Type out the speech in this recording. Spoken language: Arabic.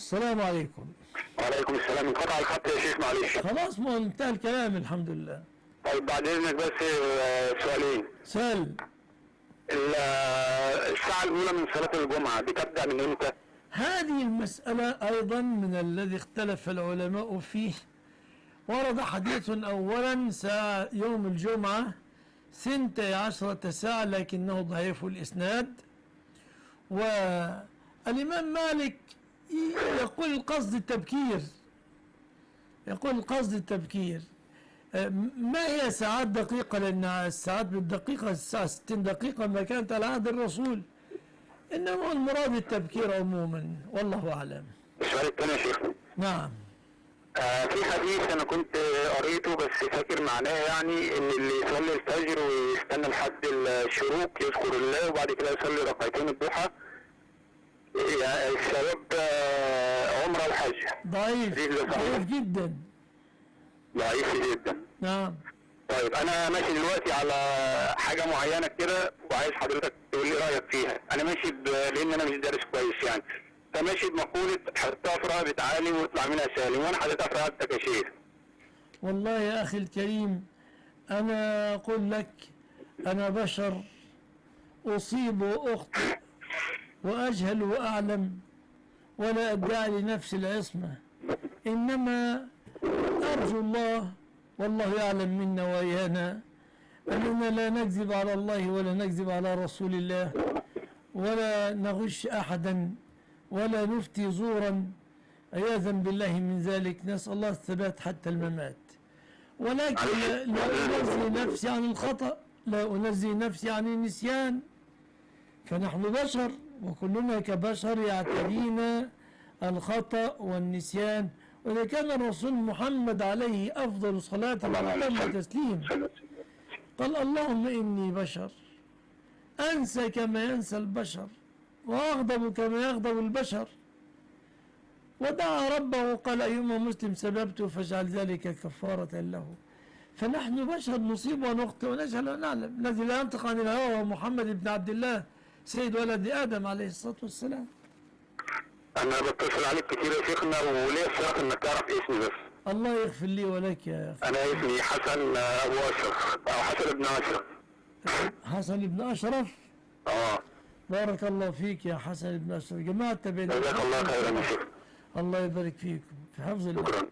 السلام عليكم. وعليكم السلام. انقطع الخط يا شيخ معلش. خلاص ما انتهى الكلام الحمد لله. طيب بعد اذنك بس سؤالين. سل. الساعة الأولى من صلاة الجمعة دي تبدأ من امتى؟ هذه المسألة أيضا من الذي اختلف العلماء فيه. ورد حديث أولا ساعة يوم الجمعة 12 ساعة لكنه ضعيف الإسناد. والإمام مالك يقول القصد التبكير، يقول القصد التبكير. ما هي ساعات دقيقة؟ لأن الساعات بالدقيقة الساعة 60 دقيقة ما كانت على عهد الرسول، إنما المراد التبكير عموما والله أعلم. السؤال الثاني يا شيخ. نعم. في حديث أنا كنت قريته بس فاكر معناه، يعني إن اللي يصلي الفجر ويستنى لحد الشروق يذكر الله وبعد كده يصلي ركعتين الضحى يعني الثواب عمرة وحج. ضعيف جدا. ضعيف جدا. نعم. طيب انا ماشي دلوقتي على حاجه معينه كده وعايز حضرتك تقول لي رايك فيها. انا ماشي لان انا مش دارس كويس يعني، فماشي بمقوله حطها في رقبه عالم واطلع منها سالم، وانا حاططها في رقبتك يا شيخ. والله يا اخي الكريم انا اقول لك انا بشر اصيب واخطئ واجهل واعلم ولا ادعي لنفسي العصمه، انما ارجو الله والله يعلم منا وإيانا أننا لا نكذب على الله ولا نكذب على رسول الله ولا نغش أحدا ولا نفتي زورا عياذا بالله من ذلك، نسأل الله الثبات حتى الممات. ولكن لا أنزي نفسي عن الخطأ، لا أنزي نفسي عن النسيان، فنحن بشر وكلنا كبشر يعترينا الخطأ والنسيان. وإذا كان الرسول محمد عليه أفضل صلاة وتسليم قال اللهم إني بشر أنسى كما ينسى البشر وأغضب كما يغضب البشر، ودعا ربه قال أيما مسلم سببته فاجعل ذلك كفارة له. فنحن بشر نصيب ونخطئ ونجهل ونعلم. الذي لا ينطق عن الهوى هو محمد بن عبد الله سيد ولد آدم عليه الصلاة والسلام. أنا بتصل عليك كتير يا شيخنا وليه الشرف إنك تعرف اسمي بس. الله يغفر لي ولك يا أخي. أنا اسمي حسن أبو أشرف أو حسن بن أشرف. حسن بن أشرف؟ بارك الله فيك يا حسن بن أشرف. جماعة تبين. جزاك الله خيرا يا شيخ. الله يبارك فيكم في حفظ الله. شكرا.